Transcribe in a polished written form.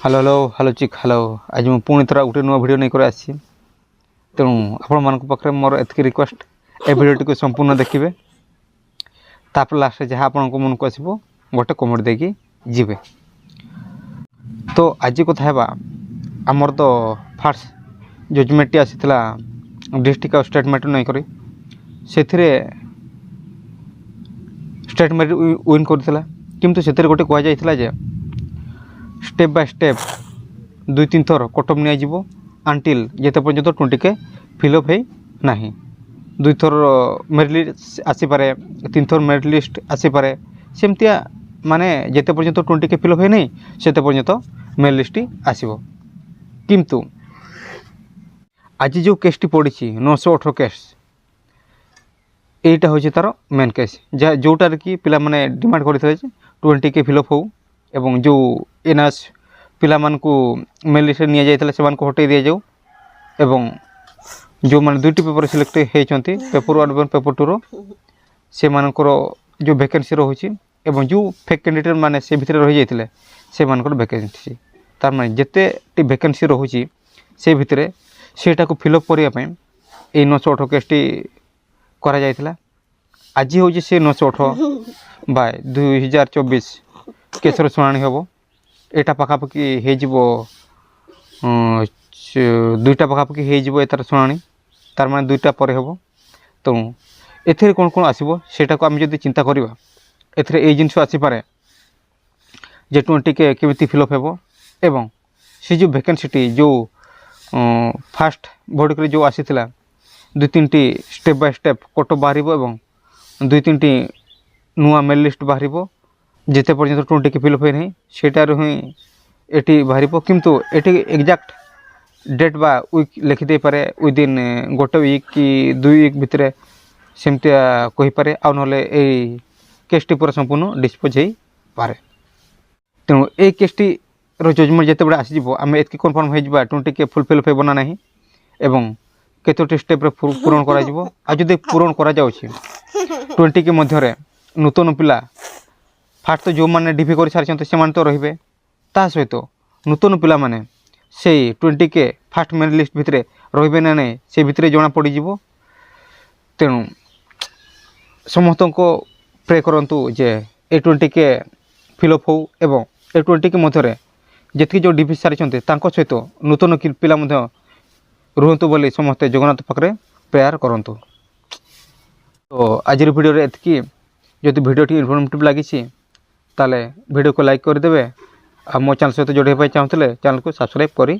Hello hello hello चिक hello आज मैं पुणी थोड़ा गोटे नुआ भिडियो नहीं कर आसी तेणु आपण मान पाखे मोर एतकी रिक्वेस्ट ए भिडियो को संपूर्ण देखिए तापर लास्ट जहाँ आपण मन को आसो गोटे कमेंट देकी जीवे। तो आज कथा आमर तो फास्ट जजमेंट टी आसीला डिस्ट्रिक्ट और स्टेट मैटर नहीं करी से स्टेट मैटर विन करथिला किंतु से गोटे कह जाइथिला जे स्टेप बाय स्टेप 2-3 थर कटअप नि आजिबो आंटिल जेते पर्यंत 20 के फिलअप है नाही 2 थर मेरिट लिस्ट आसी पारे 3 थर मेरिट लिस्ट आसी पारे सेमतिया माने जेते पर्यंत 20 के फिलअप है नहीं सेते पर्यंत मेरिट लिस्ट आसीबो। किंतु आज जो केस टी पड़ी 918 केस एटा होची तार मेन केस जोटार कि पिला माने डिमांड करथिले 20 के फिलअप हो एवं जो एनएस पिला मान को मेल लिस्ट निया जाइतला से मान को हटै दिया जाऊ एवं जो मान दुईटी पेपर सिलेक्ट होती पेपर 1 और पेपर 2 रो से मानकर जो वैकेंसी रहुची एवं जो फेक कैंडिडेट माने से भितर रहि जाइतले से मानकर वैकेंसी तार माने जते टी वैकेंसी रहुची से भितर सेटा को फिलअप करिया पय ए 918 केस टी करा जाइतला। आज होची से 918 बाय 2024 केसर शुणाणी हम एटा पखापाखि हो दुईटा पखापाखि हो एतार शुणाणी तार माने दुईटा पर हम तेणु एथिरे कौन कौन आसो सेटा को आम जब चिंता करवा एथिरे ए जिनस आसीपे जे 20 के केमिति फिलअप हो एवं से जो वैकेंसी जो फास्ट भोट जो आसीथिला 2-3 T step by step cut बाहर एवं 2-3 टी नुआ मेल लिस्ट बाहर जिते पर्यंत 20 के फिलअप है सेटार ही एटी बाहर किंतु एटी एग्जैक्ट डेट बा वीक लिखिदे पारे विदिन गोटे वीक कि 2 वीक भितर सेमती कही पारे आ नले ए केसटी पूरा संपूर्ण डिस्पोज हो पारे। तेणु ए केसटी रो जजमेंट जिते बड़े आसीज आम एतकी कन्फर्म हो 20 के फुल फिलअप होना ना एवं केतोटी स्टेप रे पूरण करा आ जदि पूरण करा जाउछि 20 के मध्य नूतन पिला फास्ट तो जो मैंने डिफी कर सारी से तो रे ता सहित नूतन पिला माने से 20 के फास्ट मेरिट लिस्ट भितर रे ना नहीं से भितर जना पड़ जीवो। तेणु समस्त को प्रे करंतु जे ए 20 के फिलअप हो एवं ए 20 के मध्य जी जो डिफी सारी सहित नूतन पिला रुहतु बोली समस्ते जगन्नाथ पाखे प्रेयर करंतु। तो आज वीडियो रे एतकी जदि वीडियो टी इनफॉर्मेटिव लगी ताले वीडियो को लाइक करदे और मो चैनल सहित जोड़े चाहूँगे चैनल को सब्सक्राइब कर